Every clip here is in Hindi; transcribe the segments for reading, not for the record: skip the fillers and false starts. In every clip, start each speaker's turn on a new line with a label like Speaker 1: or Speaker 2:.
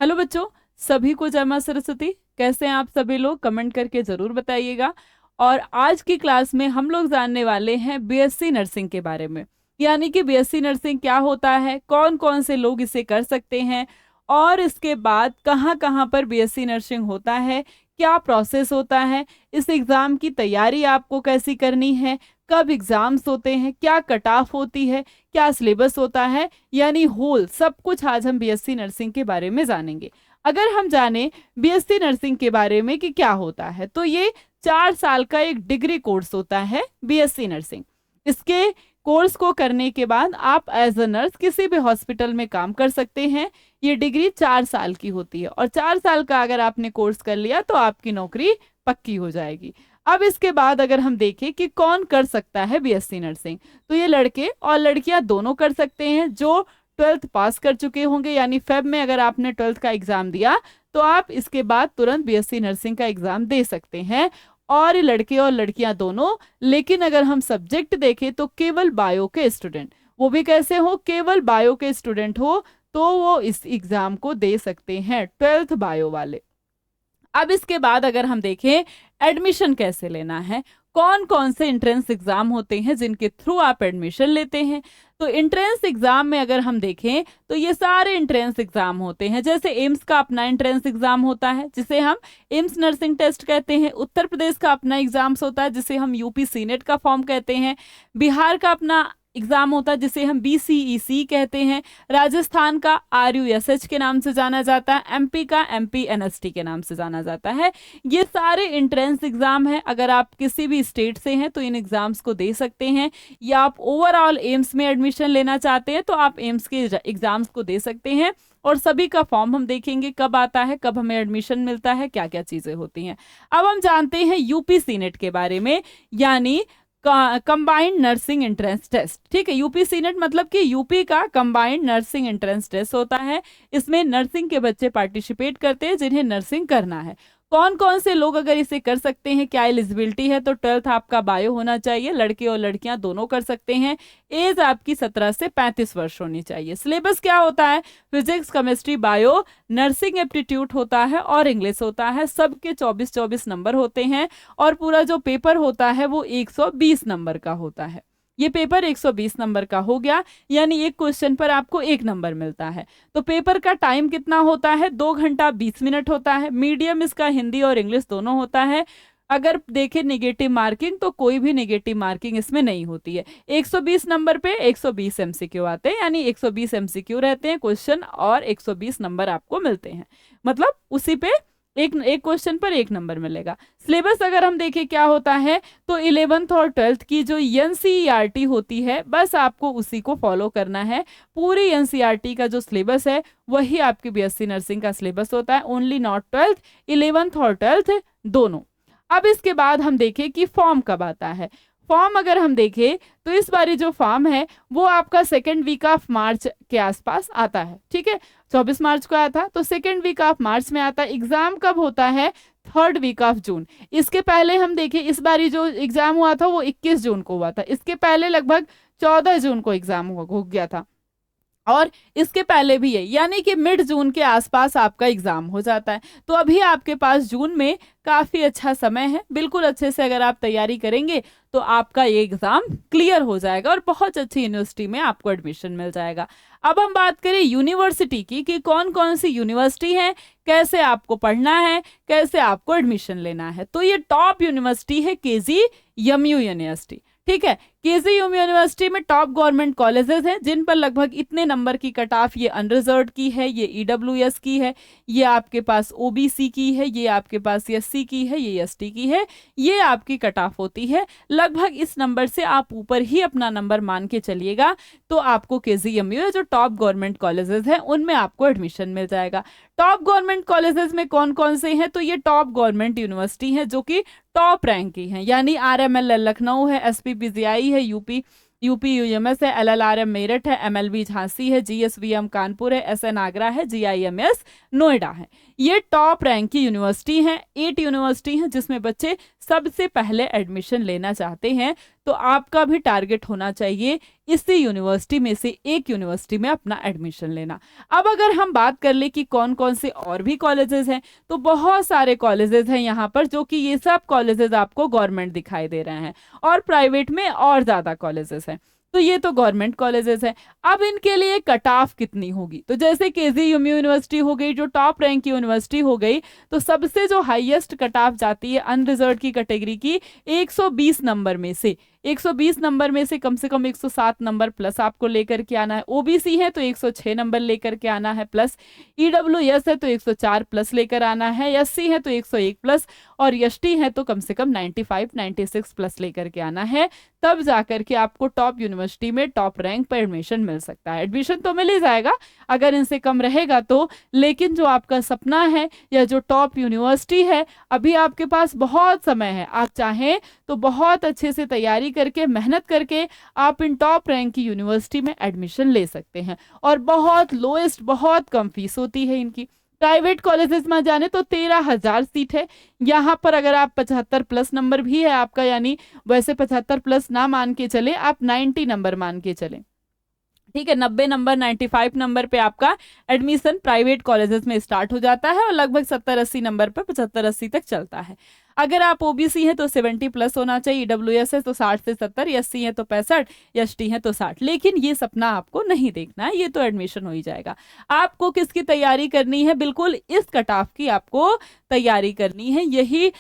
Speaker 1: हेलो बच्चों, सभी को जय मां सरस्वती। कैसे हैं आप सभी लोग? कमेंट करके ज़रूर बताइएगा। और आज की क्लास में हम लोग जानने वाले हैं बीएससी नर्सिंग के बारे में। यानी कि बीएससी नर्सिंग क्या होता है, कौन कौन से लोग इसे कर सकते हैं, और इसके बाद कहाँ कहाँ पर बीएससी नर्सिंग होता है, क्या प्रोसेस होता है, इस एग्ज़ाम की तैयारी आपको कैसी करनी है, कब एग्ज़ाम्स होते हैं, क्या कट ऑफ होती है, क्या सिलेबस होता है, यानी होल सब कुछ आज हम बीएससी नर्सिंग के बारे में जानेंगे। अगर हम जाने बीएससी नर्सिंग के बारे में कि क्या होता है, तो ये 4 साल का एक डिग्री कोर्स होता है बीएससी नर्सिंग। इसके कोर्स को करने के बाद आप एज अ नर्स किसी भी हॉस्पिटल में काम कर सकते हैं। ये डिग्री 4 साल की होती है और 4 साल का अगर आपने कोर्स कर लिया तो आपकी नौकरी पक्की हो जाएगी। अब इसके बाद अगर हम देखें कि कौन कर सकता है बीएससी नर्सिंग, तो ये लड़के और लड़कियां दोनों कर सकते हैं जो 12th पास कर चुके होंगे। यानी फेब में अगर आपने 12th का एग्जाम दिया तो आप इसके बाद तुरंत बीएससी नर्सिंग का एग्जाम दे सकते हैं, और ये लड़के और लड़कियां दोनों। लेकिन अगर हम सब्जेक्ट देखें तो केवल बायो के स्टूडेंट, वो भी कैसे हो, केवल बायो के स्टूडेंट हो तो वो इस एग्जाम को दे सकते हैं, 12th बायो वाले। अब इसके बाद अगर हम देखें एडमिशन कैसे लेना है, कौन कौन से एंट्रेंस एग्जाम होते हैं जिनके थ्रू आप एडमिशन लेते हैं, तो एंट्रेंस एग्जाम में अगर हम देखें तो ये सारे एंट्रेंस एग्जाम होते हैं। जैसे एम्स का अपना एंट्रेंस एग्जाम होता है जिसे हम एम्स नर्सिंग टेस्ट कहते हैं, उत्तर प्रदेश का अपना एग्जाम्स होता है जिसे हम यूपी सीनेट का फॉर्म कहते हैं, बिहार का अपना एग्जाम होता है जिसे हम बीसीईसी कहते हैं, राजस्थान का आरयूएसएच के नाम से जाना जाता है, एमपी का एमपीएनएसटी के नाम से जाना जाता है। ये सारे एंट्रेंस एग्जाम है। अगर आप किसी भी स्टेट से हैं तो इन एग्जाम्स को दे सकते हैं, या आप ओवरऑल एम्स में एडमिशन लेना चाहते हैं तो आप एम्स के एग्जाम्स को दे सकते हैं। और सभी का फॉर्म हम देखेंगे कब आता है, कब हमें एडमिशन मिलता है, क्या क्या चीजें होती हैं। अब हम जानते हैं यूपी सीनेट के बारे में, यानी कंबाइंड नर्सिंग एंट्रेंस टेस्ट। ठीक है, यूपी सीनेट मतलब कि यूपी का कंबाइंड नर्सिंग एंट्रेंस टेस्ट होता है। इसमें नर्सिंग के बच्चे पार्टिसिपेट करते हैं जिन्हें नर्सिंग करना है। कौन कौन से लोग अगर इसे कर सकते हैं, क्या एलिजिबिलिटी है, तो 12th आपका बायो होना चाहिए, लड़के और लड़कियां दोनों कर सकते हैं। एज आपकी 17 से 35 वर्ष होनी चाहिए। सिलेबस क्या होता है, physics, chemistry, bio, nursing aptitude होता है और इंग्लिश होता है। सबके 24-24 नंबर होते हैं और पूरा जो पेपर होता है वो 120 नंबर का होता है। ये पेपर 120 नंबर का हो गया, यानी एक क्वेश्चन पर आपको 1 नंबर मिलता है। तो पेपर का टाइम कितना होता है, 2 घंटा 20 मिनट होता है। मीडियम इसका हिंदी और इंग्लिश दोनों होता है। अगर देखें नेगेटिव मार्किंग तो कोई भी नेगेटिव मार्किंग इसमें नहीं होती है। 120 नंबर पे 120 एमसीक्यू आते हैं, यानी 120 एमसीक्यू रहते हैं क्वेश्चन और 120 नंबर आपको मिलते हैं। मतलब उसी पे एक एक क्वेश्चन पर 1 नंबर मिलेगा। सिलेबस अगर हम देखें क्या होता है, तो 11th और 12th की जो एनसीईआरटी होती है बस आपको उसी को फॉलो करना है। पूरी एनसीईआरटी का जो सिलेबस है वही आपकी बीएससी नर्सिंग का सिलेबस होता है, ओनली नॉट 12th, 11th और 12th दोनों। अब इसके बाद हम देखें कि फॉर्म कब आता है। फॉर्म अगर हम देखें तो इस बारी जो फॉर्म है वो आपका 2nd वीक ऑफ मार्च के आसपास आता है। ठीक है, 24 मार्च को आया था तो 2nd वीक ऑफ मार्च में आता है। एग्जाम कब होता है, 3rd वीक ऑफ जून। इसके पहले हम देखें इस बारी जो एग्जाम हुआ था वो 21 जून को हुआ था। इसके पहले लगभग 14 जून को एग्जाम हो गया था, और इसके पहले भी है, यानी कि मिड जून के आसपास आपका एग्जाम हो जाता है। तो अभी आपके पास जून में काफी अच्छा समय है। बिल्कुल अच्छे से अगर आप तैयारी करेंगे तो आपका ये एग्जाम क्लियर हो जाएगा और बहुत अच्छी यूनिवर्सिटी में आपको एडमिशन मिल जाएगा। अब हम बात करें यूनिवर्सिटी की कि कौन कौन सी यूनिवर्सिटी है, कैसे आपको पढ़ना है, कैसे आपको एडमिशन लेना है। तो ये टॉप यूनिवर्सिटी है केजीएमयू यूनिवर्सिटी। ठीक है, केजीएमयू यूनिवर्सिटी में टॉप गवर्नमेंट कॉलेजेस हैं जिन पर लगभग इतने नंबर की कट ऑफ, ये अनरिजर्व की है, ये ईडब्ल्यूएस की है, ये आपके पास ओबीसी की है, ये आपके पास एससी की है, ये एसटी की है, ये आपकी कट ऑफ होती है। लगभग इस नंबर से आप ऊपर ही अपना नंबर मान के चलिएगा तो आपको केजीएमयू जो टॉप गवर्नमेंट कॉलेजेस हैं उनमें आपको एडमिशन मिल जाएगा। टॉप गवर्नमेंट कॉलेजेस में कौन कौन से हैं, तो ये टॉप गवर्नमेंट यूनिवर्सिटी हैं जो कि टॉप रैंक की हैं, यानी आरएमएल लखनऊ है, एसपीपीजीआई है, यूपी यूएमएस है, एलएलआरएम मेरठ है, एमएलबी झांसी है, जीएसवीएम कानपुर है, एसएन आगरा है, जीआईएमएस नोएडा है। ये टॉप रैंक की यूनिवर्सिटी हैं। 8 यूनिवर्सिटी हैं जिसमें बच्चे सबसे पहले एडमिशन लेना चाहते हैं तो आपका भी टारगेट होना चाहिए इसी यूनिवर्सिटी में से एक यूनिवर्सिटी में अपना एडमिशन लेना। अब अगर हम बात कर ले कि कौन कौन से और भी कॉलेजेस हैं, तो बहुत सारे कॉलेजेस हैं यहाँ पर, जो कि ये सब कॉलेजेस आपको गवर्नमेंट दिखाई दे रहे हैं, और प्राइवेट में और ज्यादा कॉलेजेस हैं। तो ये तो गवर्नमेंट कॉलेजेस हैं। अब इनके लिए कट ऑफ कितनी होगी, तो जैसे केजीएमयू यूनिवर्सिटी हो गई, जो टॉप रैंक की यूनिवर्सिटी हो गई, तो सबसे जो हाईएस्ट कट ऑफ जाती है अनरिजर्व की कैटेगरी की 120 नंबर में से, 120 नंबर में से कम 107 नंबर प्लस आपको लेकर के आना है। ओबीसी है तो 106 नंबर लेकर के आना है प्लस, ईडब्ल्यूएस है तो 104 प्लस लेकर आना है, एससी है तो 101 प्लस, और एसटी है तो कम से कम 95 96 प्लस लेकर के आना है। तब जाकर के आपको टॉप यूनिवर्सिटी में टॉप रैंक पर एडमिशन मिल सकता है। एडमिशन तो मिल ही जाएगा अगर इनसे कम रहेगा तो, लेकिन जो आपका सपना है या जो टॉप यूनिवर्सिटी है, अभी आपके पास बहुत समय है। आप चाहें तो बहुत अच्छे से तैयारी करके, मेहनत करके आप इन टॉप रैंक की यूनिवर्सिटी में एडमिशन ले सकते हैं, और बहुत लोएस्ट, बहुत कम फीस होती है इनकी। प्राइवेट कॉलेजेस में जाने तो 13,000 सीट है यहाँ पर। अगर आप 75 प्लस नंबर भी है आपका, यानी वैसे 75 प्लस ना मान के चले, आप 90 नंबर मान के चले, ठीक है, 90 नंबर 95 नंबर पे आपका एडमिशन प्राइवेट कॉलेजेस में स्टार्ट हो जाता है, और लगभग 70-80 नंबर पे 75-80 तक चलता है। अगर आप ओबीसी हैं तो 70 प्लस होना चाहिए, ईडब्ल्यूएस है तो 60 से 70, एससी है तो 65, एसटी है तो 60। लेकिन ये सपना आपको नहीं देखना है, ये तो एडमिशन हो ही जाएगा। आपको किसकी तैयारी करनी है, बिल्कुल इस कट ऑफ की आपको तैयारी करनी है, यही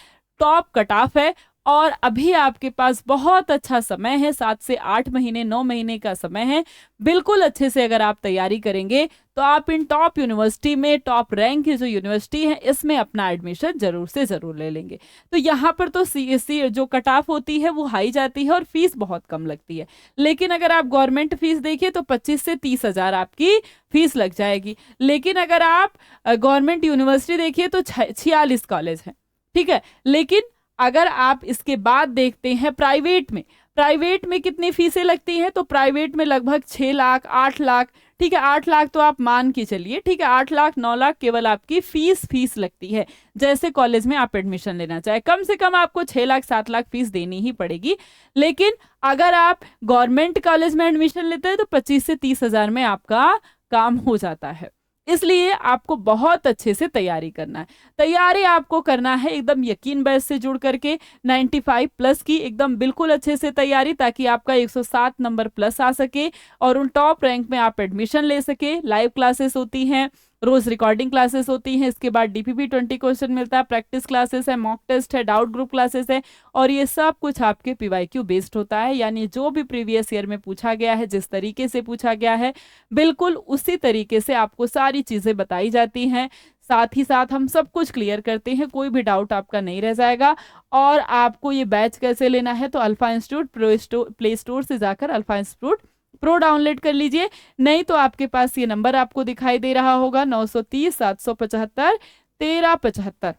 Speaker 1: टॉप कट ऑफ है। और अभी आपके पास बहुत अच्छा समय है, 7 से 8 महीने, 9 महीने का समय है। बिल्कुल अच्छे से अगर आप तैयारी करेंगे तो आप इन टॉप यूनिवर्सिटी में, टॉप रैंक की जो यूनिवर्सिटी है, इसमें अपना एडमिशन जरूर से जरूर ले लेंगे। तो यहाँ पर तो सीएससी जो कट ऑफ होती है वो हाई जाती है और फीस बहुत कम लगती है। लेकिन अगर आप गवर्नमेंट फीस देखिए तो 25 से 30 हजार आपकी फीस लग जाएगी। लेकिन अगर आप गवर्नमेंट यूनिवर्सिटी देखिए तो 46 कॉलेज हैं, ठीक है। लेकिन अगर आप इसके बाद देखते हैं प्राइवेट में कितनी फीसें लगती हैं, तो प्राइवेट में लगभग 6 लाख 8 लाख, ठीक है, 8 लाख तो आप मान के चलिए, ठीक है, 8 लाख 9 लाख केवल आपकी फीस लगती है। जैसे कॉलेज में आप एडमिशन लेना चाहे, कम से कम आपको 6 लाख 7 लाख फीस देनी ही पड़ेगी। लेकिन अगर आप गवर्नमेंट कॉलेज में एडमिशन लेते हैं तो 25 से 30 हजार में आपका काम हो जाता है। इसलिए आपको बहुत अच्छे से तैयारी करना है। तैयारी आपको करना है एकदम यकीन बेस से जुड़ करके, 95 प्लस की एकदम बिल्कुल अच्छे से तैयारी, ताकि आपका 107 नंबर प्लस आ सके और उन टॉप रैंक में आप एडमिशन ले सके। लाइव क्लासेस होती हैं, रोज रिकॉर्डिंग क्लासेस होती हैं, इसके बाद डीपीपी 20 क्वेश्चन मिलता है, प्रैक्टिस क्लासेस है, मॉक टेस्ट है, डाउट ग्रुप क्लासेस है, और ये सब कुछ आपके पीवाईक्यू बेस्ड होता है। यानी जो भी प्रीवियस ईयर में पूछा गया है, जिस तरीके से पूछा गया है, बिल्कुल उसी तरीके से आपको सारी चीजें बताई जाती हैं। साथ ही साथ हम सब कुछ क्लियर करते हैं, कोई भी डाउट आपका नहीं रह जाएगा। और आपको ये बैच कैसे लेना है, तो अल्फा इंस्टीट्यूट प्ले स्टोर से जाकर अल्फा इंस्टीट्यूट प्रो डाउनलोड कर लीजिए। नहीं तो आपके पास ये नंबर आपको दिखाई दे रहा होगा, 930 775 1375,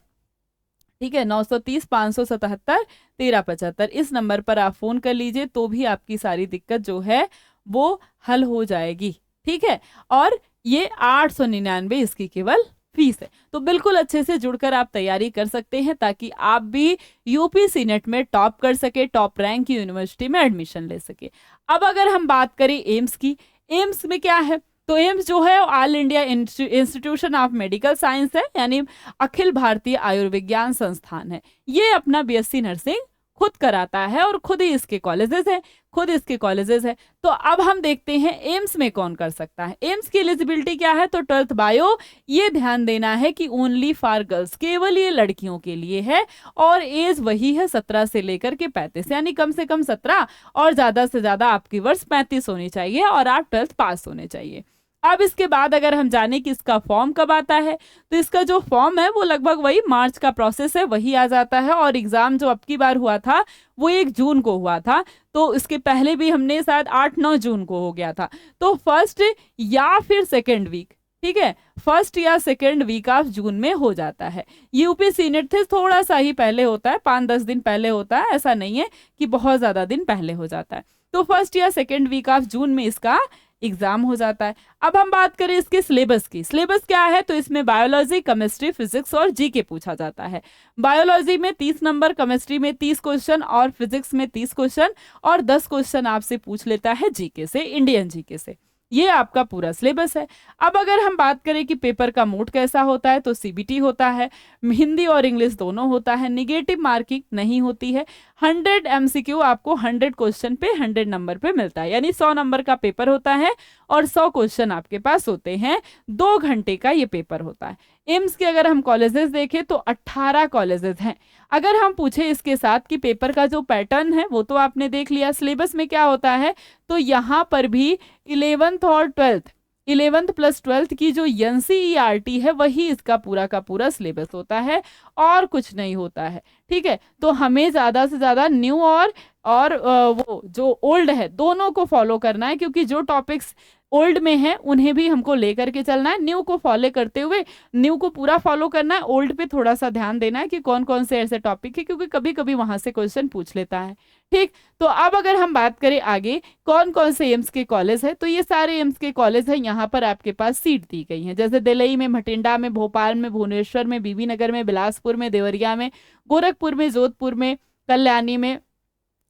Speaker 1: ठीक है, 930 577 1375। इस नंबर पर आप फोन कर लीजिए, तो भी आपकी सारी दिक्कत जो है वो हल हो जाएगी, ठीक है। और ये 899 इसकी केवल फीस है। तो बिल्कुल अच्छे से जुड़कर आप तैयारी कर सकते हैं, ताकि आप भी यूपीसी नेट में टॉप कर सके, टॉप रैंक की यूनिवर्सिटी में एडमिशन ले सके। अब अगर हम बात करें एम्स की, एम्स में क्या है, तो एम्स जो है all India institution of medical science है, यानी अखिल भारतीय आयुर्विज्ञान संस्थान है। ये अपना बीएससी नर्सिंग खुद कराता है और खुद ही इसके कॉलेजेस है। तो अब हम देखते हैं एम्स में कौन कर सकता है। एम्स की एलिजिबिलिटी क्या है, तो 12th बायो, ये ध्यान देना है कि ओनली फॉर गर्ल्स, केवल ये लड़कियों के लिए है, और एज वही है 17 से लेकर के 35, यानी कम से कम 17 और ज्यादा से ज्यादा आपकी वर्ष 35 होनी चाहिए, और आप 12th पास होने चाहिए। अब इसके बाद अगर हम जाने कि इसका फॉर्म कब आता है, तो इसका जो फॉर्म है वो लगभग वही मार्च का प्रोसेस है, वही आ जाता है। और एग्जाम जो अब की बार हुआ था वो 1 जून को हुआ था, तो इसके पहले भी हमने शायद 8-9 जून को हो गया था। तो फर्स्ट या फिर सेकेंड वीक, ठीक है, फर्स्ट या सेकेंड वीक ऑफ जून में हो जाता है। यूपीसी नेट थे थोड़ा सा ही पहले होता है, 5-10 दिन पहले होता है, ऐसा नहीं है कि बहुत ज्यादा दिन पहले हो जाता है। तो फर्स्ट या सेकेंड वीक ऑफ जून में इसका एग्जाम हो जाता है। अब हम बात करें इसके सिलेबस की। सिलेबस क्या है, तो इसमें बायोलॉजी, केमिस्ट्री, फिजिक्स और जीके पूछा जाता है। बायोलॉजी में 30 नंबर, केमिस्ट्री में 30 क्वेश्चन और फिजिक्स में 30 क्वेश्चन और 10 क्वेश्चन आपसे पूछ लेता है जीके से, इंडियन जीके से। ये आपका पूरा सिलेबस है। अब अगर हम बात करें कि पेपर का मोड कैसा होता है, तो सीबीटी होता है, हिंदी और इंग्लिश दोनों होता है, निगेटिव मार्किंग नहीं होती है। 100 एमसीक्यू आपको 100 क्वेश्चन पे 100 नंबर पे मिलता है, यानी 100 नंबर का पेपर होता है और 100 क्वेश्चन आपके पास होते हैं। 2 घंटे का ये पेपर होता है। एम्स के अगर हम कॉलेजेस देखें तो 18 कॉलेजेस हैं। अगर हम पूछे इसके साथ कि पेपर का जो पैटर्न है वो तो आपने देख लिया, सिलेबस में क्या होता है, तो यहाँ पर भी 11th और 12th, 11th प्लस 12th की जो एनसीईआरटी है वही इसका पूरा का पूरा सिलेबस होता है और कुछ नहीं होता है। ठीक है, तो हमें ज़्यादा से ज़्यादा न्यू और वो जो ओल्ड है दोनों को फॉलो करना है, क्योंकि जो टॉपिक्स ओल्ड में है उन्हें भी हमको लेकर के चलना है, न्यू को फॉलो करते हुए न्यू को पूरा फॉलो करना है, ओल्ड पे थोड़ा सा ध्यान देना है कि कौन कौन से ऐसे टॉपिक है, क्योंकि कभी कभी वहां से क्वेश्चन पूछ लेता है। ठीक, तो अब अगर हम बात करें आगे कौन कौन से एम्स के कॉलेज है, तो ये सारे एम्स के कॉलेज है, यहाँ पर आपके पास सीट दी गई है, जैसे दिल्ली में, भटिंडा में, भोपाल में, भुवनेश्वर में, बीबी नगर में, बिलासपुर में, देवरिया में, गोरखपुर में, जोधपुर में, कल्याणी में,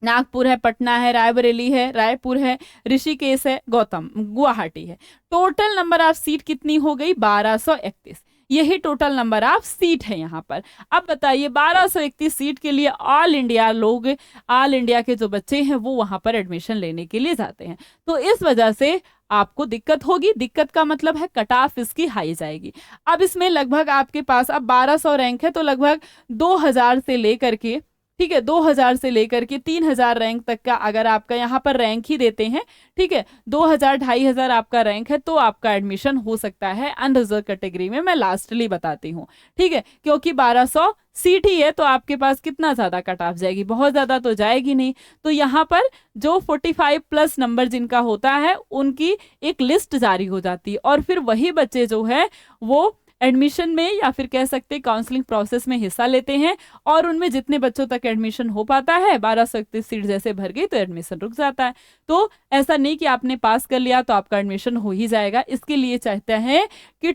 Speaker 1: नागपुर है, पटना है, रायबरेली है, रायपुर है, ऋषिकेश है, गुवाहाटी है। टोटल नंबर ऑफ सीट कितनी हो गई, 1231। यही टोटल नंबर ऑफ सीट है यहाँ पर। अब बताइए 1231 सीट के लिए ऑल इंडिया के जो बच्चे हैं वो वहां पर एडमिशन लेने के लिए जाते हैं, तो इस वजह से आपको दिक्कत होगी। दिक्कत का मतलब है कट ऑफ इसकी हाई जाएगी। अब इसमें लगभग आपके पास अब 1200 रैंक है, तो लगभग 2000 से लेकर के, ठीक है, 2000 से लेकर के 3000 रैंक तक का अगर आपका यहाँ पर रैंक ही देते हैं, ठीक है, 2000 2500 आपका रैंक है, तो आपका एडमिशन हो सकता है अनरिजर्व कैटेगरी में। मैं लास्टली बताती हूँ, ठीक है, क्योंकि 1200 सीट ही है तो आपके पास कितना ज्यादा कट ऑफ जाएगी, बहुत ज्यादा तो जाएगी नहीं। तो यहाँ पर जो 45 प्लस नंबर जिनका होता है उनकी एक लिस्ट जारी हो जाती है, और फिर वही बच्चे जो है वो एडमिशन में या फिर कह सकते हैं काउंसलिंग प्रोसेस में हिस्सा लेते हैं, और उनमें जितने बच्चों तक एडमिशन हो पाता है, 1231 सीट जैसे भर गई तो एडमिशन रुक जाता है। तो ऐसा नहीं कि आपने पास कर लिया तो आपका एडमिशन हो ही जाएगा। इसके लिए चाहते हैं कि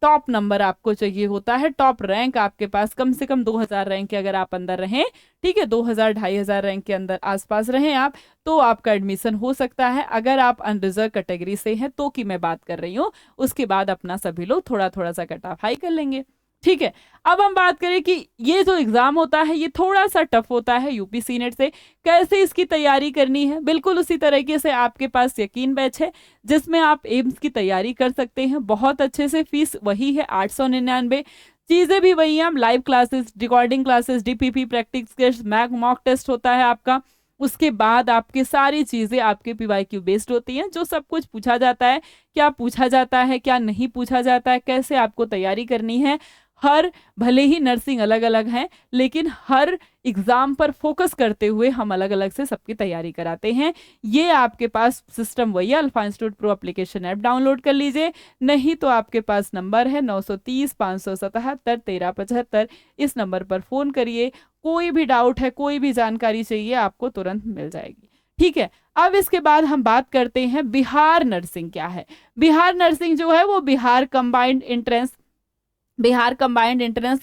Speaker 1: टॉप नंबर आपको चाहिए होता है, टॉप रैंक आपके पास कम से कम 2000 रैंक के अगर आप अंदर रहें, ठीक है, 2000 2500 रैंक के अंदर आसपास रहें आप, तो आपका एडमिशन हो सकता है। अगर आप अनरिजर्व कैटेगरी से हैं तो की मैं बात कर रही हूँ, उसके बाद अपना सभी लोग थोड़ा थोड़ा सा कट ऑफ हाई कर लेंगे। ठीक है, अब हम बात करें कि ये जो एग्जाम होता है ये थोड़ा सा टफ होता है यूपीसी नेट से, कैसे इसकी तैयारी करनी है। बिल्कुल उसी तरीके से आपके पास यकीन बैच है जिसमें आप एम्स की तैयारी कर सकते हैं बहुत अच्छे से। फीस वही है 899, चीजें भी वही हैं, live classes, recording classes, DPP practice, mock test होता है आपका, उसके बाद आपके सारी चीजें आपके पीवाईक्यू बेस्ड होती हैं, जो सब कुछ पूछा जाता है, क्या पूछा जाता है क्या नहीं पूछा जाता है, कैसे आपको तैयारी करनी है। हर भले ही नर्सिंग अलग अलग है, लेकिन हर एग्जाम पर फोकस करते हुए हम अलग अलग से सबकी तैयारी कराते हैं। ये आपके पास सिस्टम वही है, alpha institute pro application app download कर लीजिए, नहीं तो आपके पास नंबर है 930 577 1375, इस नंबर पर फोन करिए। कोई भी डाउट है, कोई भी जानकारी चाहिए, आपको तुरंत मिल जाएगी। ठीक है, अब इसके बाद हम बात करते हैं बिहार नर्सिंग क्या है। बिहार नर्सिंग जो है वो Bihar combined entrance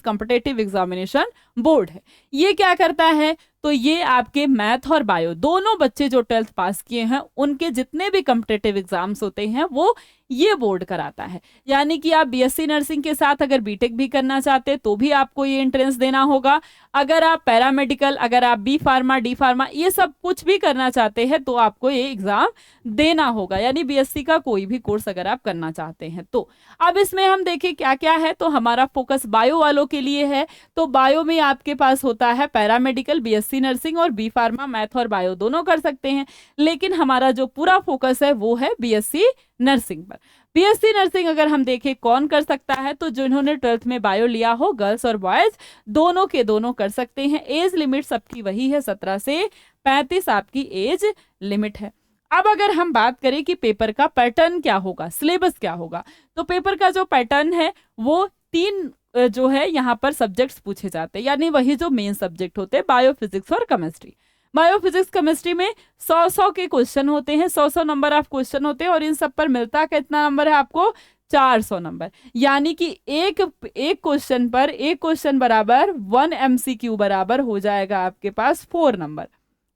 Speaker 1: competitive examination board है। ये क्या करता है, तो ये आपके मैथ और बायो दोनों बच्चे जो 12th पास किए हैं उनके जितने भी कॉम्पिटिटिव एग्जाम्स होते हैं वो ये बोर्ड कराता है। यानी कि आप बीएससी नर्सिंग के साथ अगर बीटेक भी करना चाहते तो भी आपको ये एंट्रेंस देना होगा। अगर आप पैरामेडिकल, अगर आप बी फार्मा, डी फार्मा, ये सब कुछ भी करना चाहते हैं तो आपको ये एग्जाम देना होगा, यानी बीएससी का कोई भी कोर्स अगर आप करना चाहते हैं तो। अब इसमें हम देखें क्या क्या है, तो हमारा फोकस बायो वालों के लिए है। तो बायो में आपके पास होता है पैरामेडिकल, बीएससी नर्सिंग और बी फार्मा, मैथ और बायो दोनों कर सकते हैं, लेकिन हमारा जो पूरा फोकस है वो है बीएससी नर्सिंग पर। बीएससी नर्सिंग अगर हम देखें कौन कर सकता है, तो जिन्होंने 12th में बायो लिया हो, गर्ल्स और बॉयज दोनों के दोनों कर सकते हैं। एज लिमिट सबकी वही है, 17 से 35 आपकी एज लिमिट है। अब अगर हम बात करें कि पेपर का पैटर्न क्या होगा, सिलेबस क्या होगा, तो पेपर का जो पैटर्न है वो 3 जो है यहाँ पर सब्जेक्ट्स पूछे जाते हैं, यानी वही जो मेन सब्जेक्ट होते हैं, बायो, फिजिक्स और केमिस्ट्री। बायोफिजिक्स केमिस्ट्री में 100 के क्वेश्चन होते हैं, 100 नंबर ऑफ क्वेश्चन होते हैं, और इन सब पर मिलता कितना नंबर है आपको? 400 नंबर। यानी कि एक क्वेश्चन पर एक क्वेश्चन बराबर 1 MCQ बराबर हो जाएगा आपके पास 4 नंबर।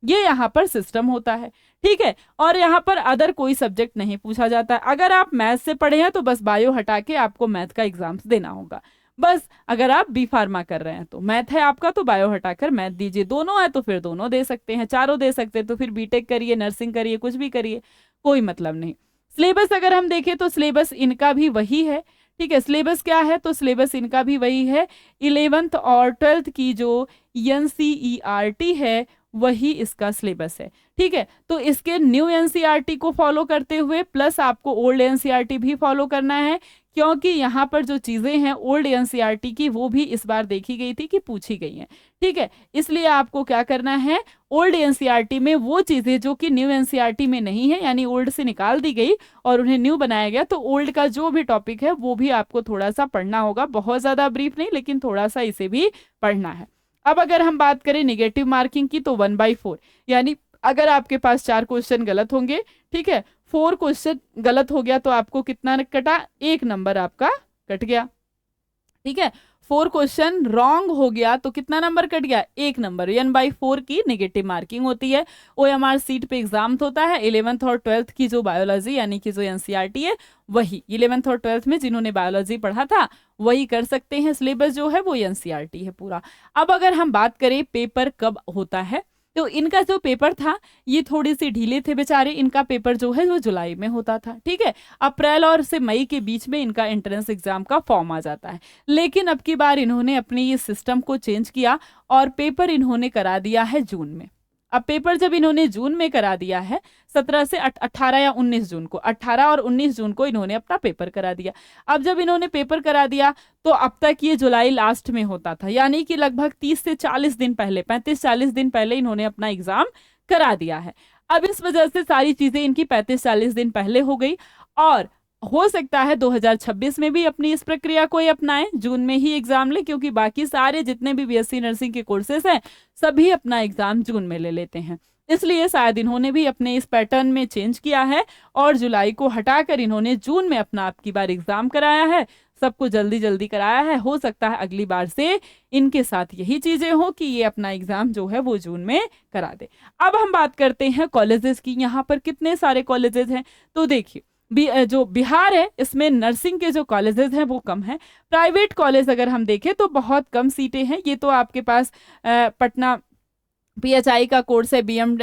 Speaker 1: ये यहाँ पर सिस्टम होता है, ठीक है। और यहाँ पर अदर कोई सब्जेक्ट नहीं पूछा जाता। अगर आप मैथ से पढ़े हैं तो बस बायो हटा के आपको मैथ का एग्जाम्स देना होगा, बस। अगर आप बी फार्मा कर रहे हैं तो मैथ है आपका, तो बायो हटाकर मैथ दीजिए। दोनों है तो फिर दोनों दे सकते हैं, चारों दे सकते हैं तो फिर बीटेक करिए, नर्सिंग करिए, कुछ भी करिए, कोई मतलब नहीं। सिलेबस अगर हम देखें तो सिलेबस इनका भी वही है, ठीक है। सिलेबस क्या है? तो सिलेबस इनका भी वही है। 11th और 12th की जो NCERT है वही इसका सिलेबस है, ठीक है। तो इसके न्यू NCERT को फॉलो करते हुए प्लस आपको ओल्ड NCERT भी फॉलो करना है, क्योंकि यहाँ पर जो चीज़ें हैं ओल्ड NCERT की वो भी इस बार देखी गई थी कि पूछी गई हैं, ठीक है। इसलिए आपको क्या करना है, ओल्ड NCERT में वो चीज़ें जो कि न्यू NCERT में नहीं है, यानी ओल्ड से निकाल दी गई और उन्हें न्यू बनाया गया, तो ओल्ड का जो भी टॉपिक है वो भी आपको थोड़ा सा पढ़ना होगा। बहुत ज़्यादा ब्रीफ नहीं, लेकिन थोड़ा सा इसे भी पढ़ना है। अब अगर हम बात करें नेगेटिव मार्किंग की, तो 1/4, यानी अगर आपके पास 4 क्वेश्चन गलत होंगे, ठीक है, 4 क्वेश्चन गलत हो गया तो आपको कितना कटा? 1 नंबर आपका कट गया, ठीक है। 4 क्वेश्चन रॉन्ग हो गया तो कितना नंबर कट गया? 1 नंबर। 1/4 की नेगेटिव मार्किंग होती है। OMR सीट पे एग्जाम होता है। 11th और 12th की जो बायोलॉजी यानी कि जो NCERT है वही 11th और 12th में जिन्होंने बायोलॉजी पढ़ा था वही कर सकते हैं। सिलेबस जो है वो NCERT है पूरा। अब अगर हम बात करें पेपर कब होता है, तो इनका जो पेपर था ये थोड़ी सी ढीले थे बेचारे। इनका पेपर जो है वो जुलाई में होता था, ठीक है। अप्रैल और से मई के बीच में इनका एंट्रेंस एग्जाम का फॉर्म आ जाता है। लेकिन अब की बार इन्होंने अपने ये सिस्टम को चेंज किया और पेपर इन्होंने करा दिया है जून में। अब पेपर जब इन्होंने जून में करा दिया है, 17 से 18 या 19 जून को, 18 और 19 जून को इन्होंने अपना पेपर करा दिया। अब जब इन्होंने पेपर करा दिया तो अब तक ये जुलाई लास्ट में होता था, यानी कि लगभग 30 से 40 दिन पहले, 35-40 दिन पहले इन्होंने अपना एग्जाम करा दिया है। अब इस वजह से सारी चीजें इनकी 35-40 दिन पहले हो गई, और हो सकता है 2026 में भी अपनी इस प्रक्रिया को ही अपनाएं, जून में ही एग्जाम ले, क्योंकि बाकी सारे जितने भी BSc नर्सिंग के कोर्सेज हैं सभी अपना एग्जाम जून में ले लेते हैं। इसलिए शायद इन्होंने भी अपने इस पैटर्न में चेंज किया है और जुलाई को हटाकर इन्होंने जून में अपना आपकी बार एग्जाम कराया है। सबको जल्दी जल्दी कराया है। हो सकता है अगली बार से इनके साथ यही चीजें हो कि ये अपना एग्जाम जो है वो जून में करा दे। अब हम बात करते हैं कॉलेजेस की। यहाँ पर कितने सारे कॉलेजेस हैं, तो देखिए जो बिहार है इसमें नर्सिंग के जो कॉलेजेस हैं वो कम है। प्राइवेट कॉलेज अगर हम देखें तो बहुत कम सीटें हैं। ये तो आपके पास पटना PHI का कोर्स है, BM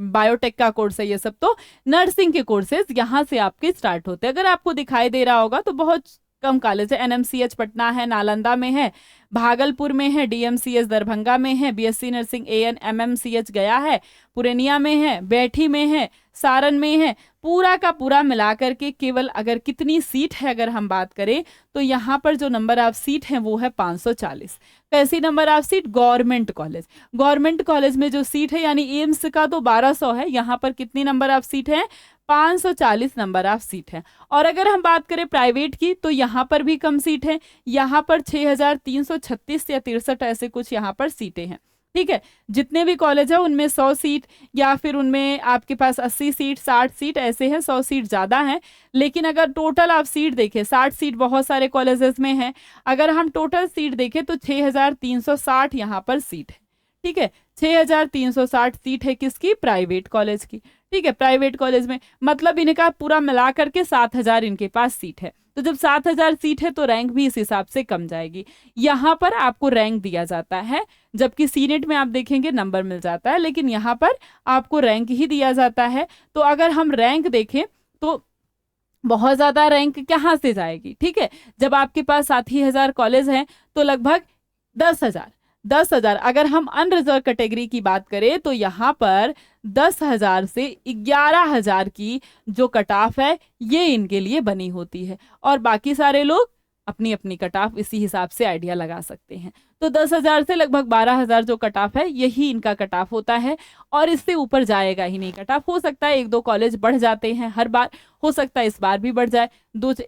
Speaker 1: बायोटेक का कोर्स है, ये सब तो नर्सिंग के कोर्सेज यहाँ से आपके स्टार्ट होते हैं। अगर आपको दिखाई दे रहा होगा तो बहुत कम कॉलेज है। NMCH पटना है, नालंदा में है, भागलपुर में है, DMCH दरभंगा में है, BSc नर्सिंग ANMMCH गया है, पुरनिया में है, बैठी में है, सारण में है। पूरा का पूरा मिलाकर के केवल अगर कितनी सीट है अगर हम बात करें तो यहाँ पर जो नंबर ऑफ सीट है वो है 540। कैसी number of seat? Government college. Government college में जो सीट है यानी एम्स का तो 1200 है, यहाँ पर कितनी नंबर ऑफ सीट है? 540 नंबर ऑफ सीट है। और अगर हम बात करें प्राइवेट की तो यहाँ पर भी कम सीट है, यहाँ पर 6336 या 63 ऐसे कुछ यहाँ पर सीटें हैं, ठीक है। जितने भी कॉलेज है उनमें 100 सीट या फिर उनमें आपके पास 80 सीट 60 सीट ऐसे हैं, 100 सीट ज़्यादा हैं। लेकिन अगर टोटल आप सीट देखें, 60 सीट बहुत सारे कॉलेजेस में है। अगर हम टोटल सीट देखें तो 6360 यहाँ पर सीट है, ठीक है। 6360 सीट है किसकी? प्राइवेट कॉलेज की, ठीक है। प्राइवेट कॉलेज में मतलब इनका पूरा मिला करके 7000 इनके पास सीट है। तो जब 7000 सीट है तो रैंक भी इस हिसाब से कम जाएगी। यहाँ पर आपको रैंक दिया जाता है, जबकि सीनेट में आप देखेंगे नंबर मिल जाता है, लेकिन यहाँ पर आपको रैंक ही दिया जाता है। तो अगर हम रैंक देखें तो बहुत ज़्यादा रैंक कहाँ से जाएगी, ठीक है। जब आपके पास 7000 कॉलेज हैं तो लगभग 10,000। अगर हम अनरिजर्व कैटेगरी की बात करें तो यहाँ पर 10,000 से 11,000 की जो कट ऑफ है ये इनके लिए बनी होती है, और बाकी सारे लोग अपनी अपनी कट ऑफ इसी हिसाब से आइडिया लगा सकते हैं। तो 10,000 से लगभग 12,000 जो कट ऑफ है यही इनका कट ऑफ होता है, और इससे ऊपर जाएगा ही नहीं कट ऑफ। हो सकता है 1-2 कॉलेज बढ़ जाते हैं हर बार, हो सकता है इस बार भी बढ़ जाए,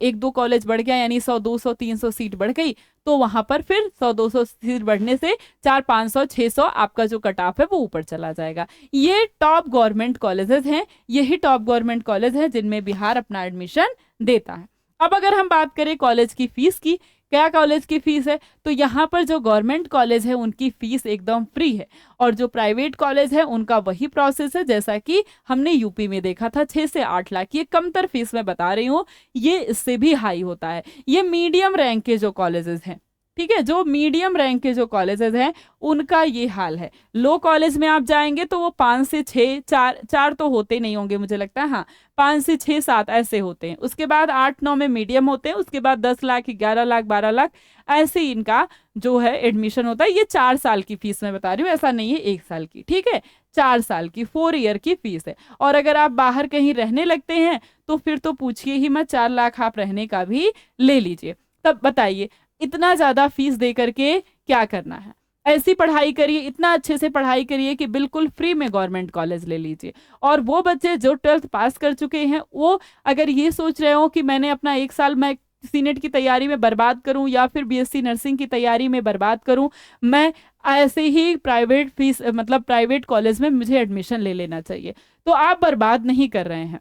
Speaker 1: 1-2 कॉलेज बढ़ गया यानी 100, 200, 300 सीट बढ़ गई, तो वहां पर फिर 100, 200 सीट बढ़ने से 400, 500, 600 आपका जो कट ऑफ है वो ऊपर चला जाएगा। ये टॉप गवर्नमेंट कॉलेजेस हैं, यही टॉप गवर्नमेंट कॉलेज हैं जिनमें बिहार अपना एडमिशन देता है। अब अगर हम बात करें कॉलेज की फीस की, क्या कॉलेज की फीस है, तो यहाँ पर जो गवर्नमेंट कॉलेज है उनकी फीस एकदम फ्री है, और जो प्राइवेट कॉलेज है उनका वही प्रोसेस है जैसा कि हमने यूपी में देखा था, 6 से 8 लाख। ये कमतर फीस मैं बता रही हूँ, ये इससे भी हाई होता है। ये मीडियम रैंक के जो कॉलेजेस हैं, ठीक है, जो मीडियम रैंक के जो कॉलेजेस हैं उनका ये हाल है। लो कॉलेज में आप जाएंगे तो वो 5 से 6, 4 तो होते नहीं होंगे मुझे लगता है, हाँ 5 से 6, 7 ऐसे होते हैं। उसके बाद 8, 9 में मीडियम होते हैं, उसके बाद 10 लाख, 11 लाख, 12 लाख ऐसे ही इनका जो है एडमिशन होता है। ये 4 साल की फीस मैं बता रही हूँ, ऐसा नहीं है 1 साल की, ठीक है, 4 साल की 4 ईयर की फीस है। और अगर आप बाहर कहीं रहने लगते हैं तो फिर तो पूछिए ही मत, 4 लाख आप रहने का भी ले लीजिए। तब बताइए इतना ज्यादा फीस दे करके क्या करना है। ऐसी पढ़ाई करिए, इतना अच्छे से पढ़ाई करिए कि बिल्कुल फ्री में गवर्नमेंट कॉलेज ले लीजिए। और वो बच्चे जो 12th पास कर चुके हैं, वो अगर ये सोच रहे हो कि मैंने अपना 1 साल मैं सीनेट की तैयारी में बर्बाद करूं या फिर बीएससी नर्सिंग की तैयारी में बर्बाद करूं, मैं ऐसे ही प्राइवेट फीस मतलब प्राइवेट कॉलेज में मुझे एडमिशन ले लेना चाहिए, तो आप बर्बाद नहीं कर रहे हैं।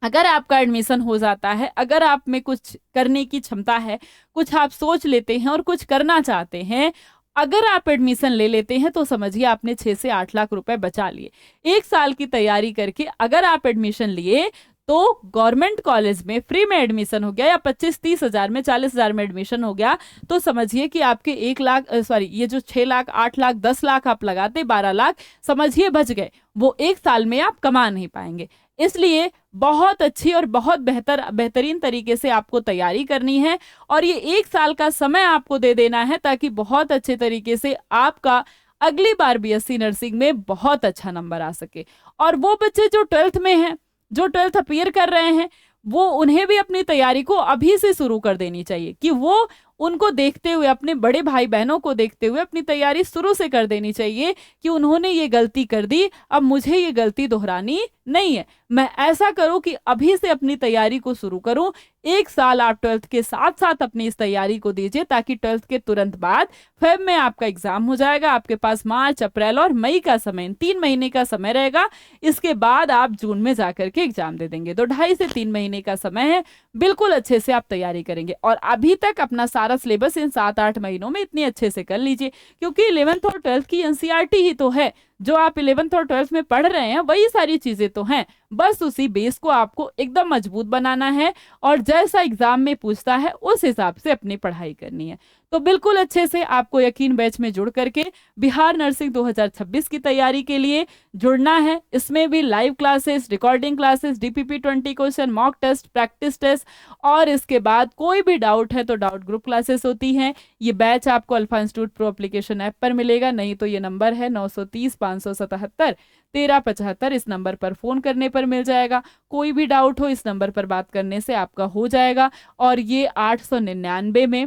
Speaker 1: अगर आपका एडमिशन हो जाता है, अगर आप में कुछ करने की क्षमता है, कुछ आप सोच लेते हैं और कुछ करना चाहते हैं, अगर आप एडमिशन ले लेते हैं तो समझिए आपने 6 से 8 लाख रुपए बचा लिए। 1 साल की तैयारी करके अगर आप एडमिशन लिए तो गवर्नमेंट कॉलेज में फ्री में एडमिशन हो गया, या 25-30 हजार में, 40 हजार में एडमिशन हो गया, तो समझिए कि आपके 1 लाख ये जो 6 लाख, 8 लाख, 10 लाख आप लगाते, 12 लाख समझिए बच गए, वो 1 साल में आप कमा नहीं पाएंगे। इसलिए बहुत अच्छी और बहुत बेहतरीन तरीके से आपको तैयारी करनी है, और ये 1 साल का समय आपको दे देना है ताकि बहुत अच्छे तरीके से आपका अगली बार बीएससी नर्सिंग में बहुत अच्छा नंबर आ सके। और वो बच्चे जो 12th में हैं, जो 12th अपीयर कर रहे हैं, वो उन्हें भी अपनी तैयारी को अभी से शुरू कर देनी चाहिए, कि वो उनको देखते हुए, अपने बड़े भाई बहनों को देखते हुए अपनी तैयारी शुरू से कर देनी चाहिए कि उन्होंने ये गलती कर दी, अब मुझे ये गलती दोहरानी नहीं है, मैं ऐसा करूं कि अभी से अपनी तैयारी को शुरू करूं। 1 साल आप 12th के साथ साथ अपनी इस तैयारी को दीजिए, ताकि 12th के तुरंत बाद फेब में आपका एग्जाम हो जाएगा। आपके पास मार्च, अप्रैल और मई का समय, 3 महीने का समय रहेगा। इसके बाद आप जून में जाकर के एग्जाम दे देंगे, तो 2.5 से 3 महीने का समय है, बिल्कुल अच्छे से आप तैयारी करेंगे। और अभी तक अपना सारा सिलेबस इन 7-8 महीनों में इतने अच्छे से कर लीजिए, क्योंकि 11th और 12th की एनसीईआरटी ही तो है, जो आप 11th और 12th में पढ़ रहे हैं वही सारी चीजें तो हैं, बस उसी बेस को आपको एकदम मजबूत बनाना है, और जैसा एग्जाम में पूछता है उस हिसाब से अपनी पढ़ाई करनी है। तो बिल्कुल अच्छे से आपको यकीन बैच में जुड़ करके बिहार नर्सिंग 2026 की तैयारी के लिए जुड़ना है। इसमें भी live classes, recording classes, DPP 20 question, mock test, practice test, और इसके बाद कोई भी डाउट है तो डाउट ग्रुप क्लासेस होती हैं। ये बैच आपको alpha institute pro application app पर मिलेगा, नहीं तो ये नंबर है 930-577-1375, इस नंबर पर फोन करने पर मिल जाएगा। कोई भी डाउट हो इस नंबर पर बात करने से आपका हो जाएगा, और ये 899 में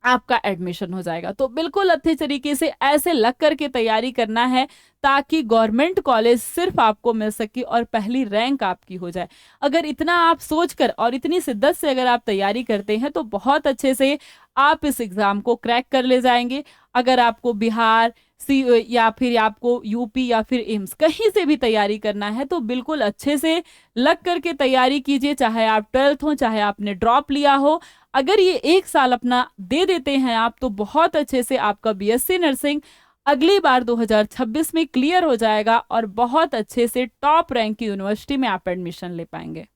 Speaker 1: आपका एडमिशन हो जाएगा। तो बिल्कुल अच्छे तरीके से ऐसे लग करके तैयारी करना है ताकि गवर्नमेंट कॉलेज सिर्फ आपको मिल सके और पहली रैंक आपकी हो जाए। अगर इतना आप सोचकर और इतनी शिद्दत से अगर आप तैयारी करते हैं तो बहुत अच्छे से आप इस एग्जाम को क्रैक कर ले जाएंगे। अगर आपको बिहार या फिर आपको यूपी या फिर एम्स कहीं से भी तैयारी करना है तो बिल्कुल अच्छे से लग करके तैयारी कीजिए, चाहे आप 12th हो, चाहे आपने ड्रॉप लिया हो। अगर ये 1 साल अपना दे देते हैं आप, तो बहुत अच्छे से आपका बीएससी नर्सिंग अगली बार 2026 में क्लियर हो जाएगा और बहुत अच्छे से टॉप रैंक की यूनिवर्सिटी में आप एडमिशन ले पाएंगे।